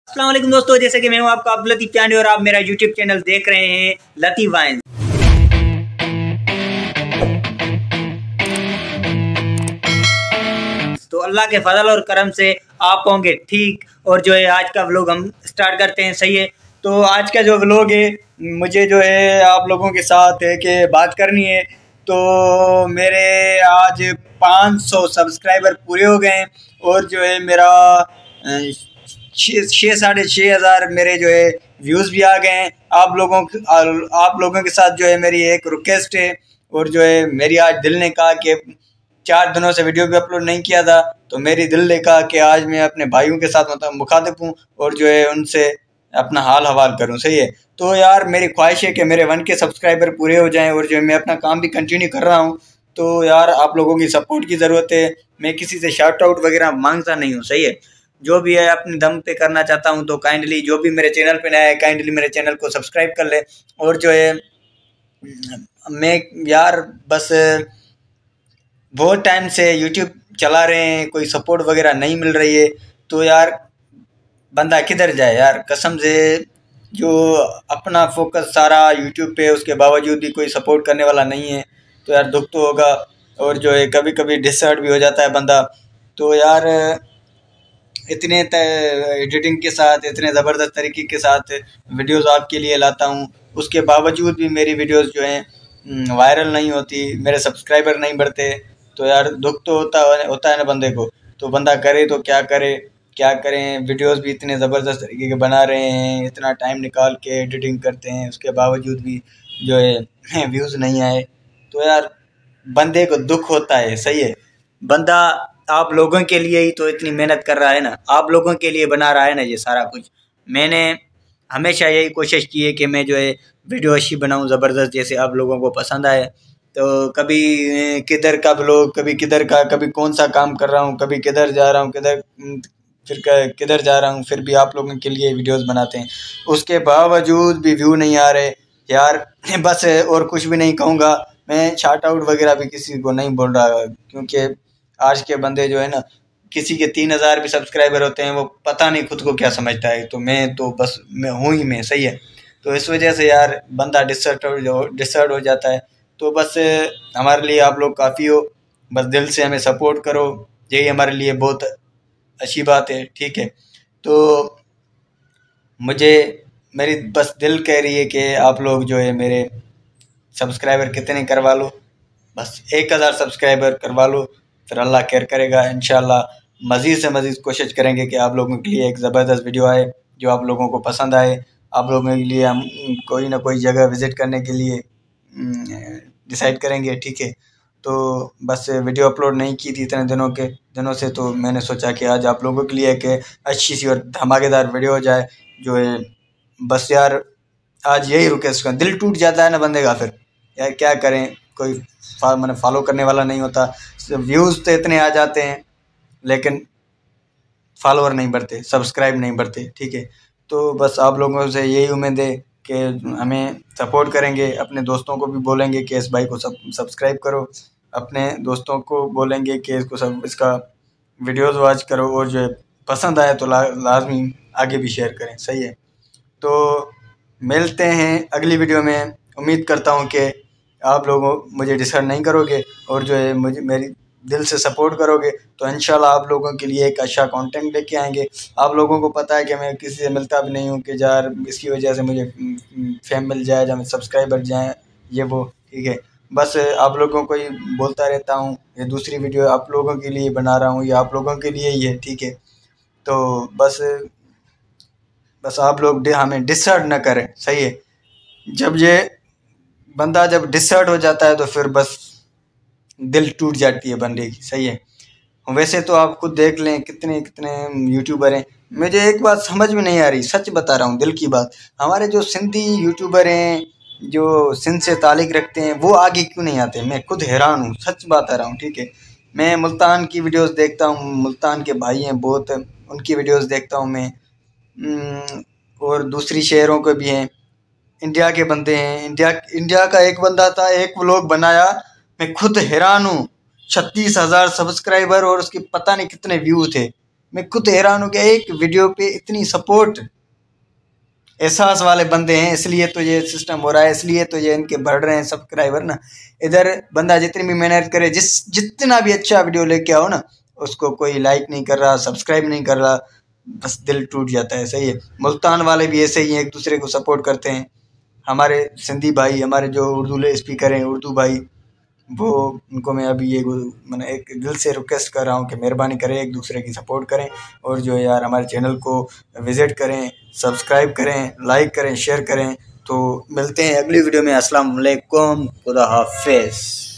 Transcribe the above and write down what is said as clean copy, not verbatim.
अस्सलाम वालेकुम दोस्तों, जैसे कि मैं हूं आपका अब्दुल लतीफ चांडी और आप मेरा यूट्यूब चैनल देख रहे हैं लतीफ वाइन्स। तो अल्लाह के फजल और करम से आप होंगे ठीक। और जो है आज का व्लॉग हम स्टार्ट करते हैं, सही है। तो आज का जो व्लॉग है मुझे जो है आप लोगों के साथ है कि बात करनी है। तो मेरे आज 500 सब्सक्राइबर पूरे हो गए हैं और जो है मेरा 6,500 मेरे जो है व्यूज़ भी आ गए हैं। आप लोगों के साथ जो है मेरी एक रिक्वेस्ट है और जो है मेरी आज दिल ने कहा कि 4 दिनों से वीडियो भी अपलोड नहीं किया था, तो मेरी दिल ने कहा कि आज मैं अपने भाइयों के साथ मतलब मुखातिब हूँ और जो है उनसे अपना हाल हवाल करूँ, सही है। तो यार मेरी ख्वाहिश है कि मेरे 1K सब्सक्राइबर पूरे हो जाएं और जो है मैं अपना काम भी कंटिन्यू कर रहा हूँ। तो यार आप लोगों की सपोर्ट की ज़रूरत है। मैं किसी से शाउट आउट वगैरह मांगता नहीं हूँ, सही है। जो भी है अपने दम पे करना चाहता हूँ। तो काइंडली जो भी मेरे चैनल पे नया है काइंडली मेरे चैनल को सब्सक्राइब कर ले। और जो है मैं यार बस बहुत टाइम से यूट्यूब चला रहे हैं, कोई सपोर्ट वगैरह नहीं मिल रही है। तो यार बंदा किधर जाए यार, कसम से जो अपना फोकस सारा यूट्यूब पे, उसके बावजूद भी कोई सपोर्ट करने वाला नहीं है। तो यार दुख तो होगा और जो है कभी कभी डिसहर्ट भी हो जाता है बंदा। तो यार इतने एडिटिंग के साथ, इतने ज़बरदस्त तरीके के साथ वीडियोस आपके लिए लाता हूँ, उसके बावजूद भी मेरी वीडियोस जो हैं वायरल नहीं होती, मेरे सब्सक्राइबर नहीं बढ़ते। तो यार दुख तो होता है ना बंदे को। तो बंदा करे तो क्या करें। वीडियोस भी इतने ज़बरदस्त तरीके के बना रहे हैं, इतना टाइम निकाल के एडिटिंग करते हैं, उसके बावजूद भी जो है व्यूज़ नहीं आए। तो यार बंदे को दुख होता है, सही है। बंदा आप लोगों के लिए ही तो इतनी मेहनत कर रहा है ना, आप लोगों के लिए बना रहा है ना ये सारा कुछ। मैंने हमेशा यही कोशिश की है कि मैं जो है वीडियो अच्छी बनाऊं, ज़बरदस्त, जैसे आप लोगों को पसंद आए। तो कभी किधर का व्लॉग, कभी किधर का, कभी कौन सा काम कर रहा हूँ, कभी किधर जा रहा हूँ, फिर किधर जा रहा हूँ, फिर भी आप लोगों के लिए वीडियोस बनाते हैं। उसके बावजूद भी व्यू नहीं आ रहे यार। बस और कुछ भी नहीं कहूँगा मैं, शाउट आउट वगैरह भी किसी को नहीं बोल रहा, क्योंकि आज के बंदे जो है ना, किसी के 3,000 भी सब्सक्राइबर होते हैं, वो पता नहीं खुद को क्या समझता है। तो मैं तो बस मैं हूँ ही मैं, सही है। तो इस वजह से यार बंदा डिसर्ट हो जाता है। तो बस हमारे लिए आप लोग काफ़ी हो, बस दिल से हमें सपोर्ट करो, यही हमारे लिए बहुत अच्छी बात है, ठीक है। तो मुझे मेरी बस दिल कह रही है कि आप लोग जो है मेरे सब्सक्राइबर कितने करवा लो, बस 1,000 सब्सक्राइबर करवा लो, फिर अल्लाह केयर करेगा। इंशाल्लाह मज़ीद से मज़ीद कोशिश करेंगे कि आप लोगों के लिए एक ज़बरदस्त वीडियो आए जो आप लोगों को पसंद आए। आप लोगों के लिए हम कोई ना कोई जगह विज़िट करने के लिए डिसाइड करेंगे, ठीक है। तो बस वीडियो अपलोड नहीं की थी इतने दिनों से, तो मैंने सोचा कि आज आप लोगों के लिए एक अच्छी सी और धमाकेदार वीडियो हो जाए जो है। बस यार आज यही रिक्वेस्ट कर, दिल टूट जाता है ना बंदे का, फिर यार क्या करें, कोई मैंने फॉलो करने वाला नहीं होता। व्यूज़ तो इतने आ जाते हैं लेकिन फॉलोअर नहीं बढ़ते, सब्सक्राइब नहीं बढ़ते, ठीक है। तो बस आप लोगों से यही उम्मीद है कि हमें सपोर्ट करेंगे। अपने दोस्तों को भी बोलेंगे कि इस भाई को सब्सक्राइब करो, अपने दोस्तों को बोलेंगे कि इसका वीडियोज़ वॉच करो, और जो है पसंद आए तो लाजमी आगे भी शेयर करें, सही है। तो मिलते हैं अगली वीडियो में। उम्मीद करता हूँ कि आप लोगों मुझे डिसर्ट नहीं करोगे और जो है मुझे मेरी दिल से सपोर्ट करोगे। तो इंशाल्लाह आप लोगों के लिए एक अच्छा कंटेंट लेके आएंगे। आप लोगों को पता है कि मैं किसी से मिलता भी नहीं हूँ कि यार इसकी वजह से मुझे फेम मिल जाए या सब्सक्राइबर जाए, ये वो, ठीक है। बस आप लोगों को ही बोलता रहता हूँ, ये दूसरी वीडियो आप लोगों के लिए बना रहा हूँ, ये आप लोगों के लिए ही है, ठीक है। तो बस आप लोग हमें डिसर्ट न करें, सही है। जब ये बंदा जब डिसर्ट हो जाता है तो फिर बस दिल टूट जाती है बंदे की, सही है। वैसे तो आप खुद देख लें कितने कितने यूट्यूबर हैं। मुझे एक बात समझ में नहीं आ रही, सच बता रहा हूँ, दिल की बात, हमारे जो सिंधी यूट्यूबर हैं जो सिंध से ताल्लुक़ रखते हैं वो आगे क्यों नहीं आते। मैं खुद हैरान हूँ, सच बता रहा हूँ, ठीक है। मैं मुल्तान की वीडियोस देखता हूँ, मुल्तान के भाई हैं बहुत, उनकी वीडियोस देखता हूँ मैं, और दूसरी शहरों के भी हैं, इंडिया के बंदे हैं। इंडिया का एक बंदा था, एक व्लॉग बनाया, मैं खुद हैरान हूँ, 36,000 सब्सक्राइबर और उसके पता नहीं कितने व्यू थे। मैं खुद हैरान हूँ कि एक वीडियो पे इतनी सपोर्ट, एहसास वाले बंदे हैं, इसलिए तो ये सिस्टम हो रहा है, इसलिए तो ये इनके बढ़ रहे हैं सब्सक्राइबर ना। इधर बंदा जितनी भी मेहनत करे, जितना भी अच्छा वीडियो लेके आओ ना, उसको कोई लाइक नहीं कर रहा, सब्सक्राइब नहीं कर रहा, बस दिल टूट जाता है। सही है, मुल्तान वाले भी ऐसे ही हैं, एक दूसरे को सपोर्ट करते हैं। हमारे सिंधी भाई, हमारे जो उर्दू स्पीकर हैं, उर्दू भाई, वो उनको मैं अभी ये मैंने एक दिल से रिक्वेस्ट कर रहा हूँ कि मेहरबानी करें, एक दूसरे की सपोर्ट करें और जो यार हमारे चैनल को विज़िट करें, सब्सक्राइब करें, लाइक करें, शेयर करें। तो मिलते हैं अगली वीडियो में। अस्सलाम वालेकुम, खुदा हाफिज़।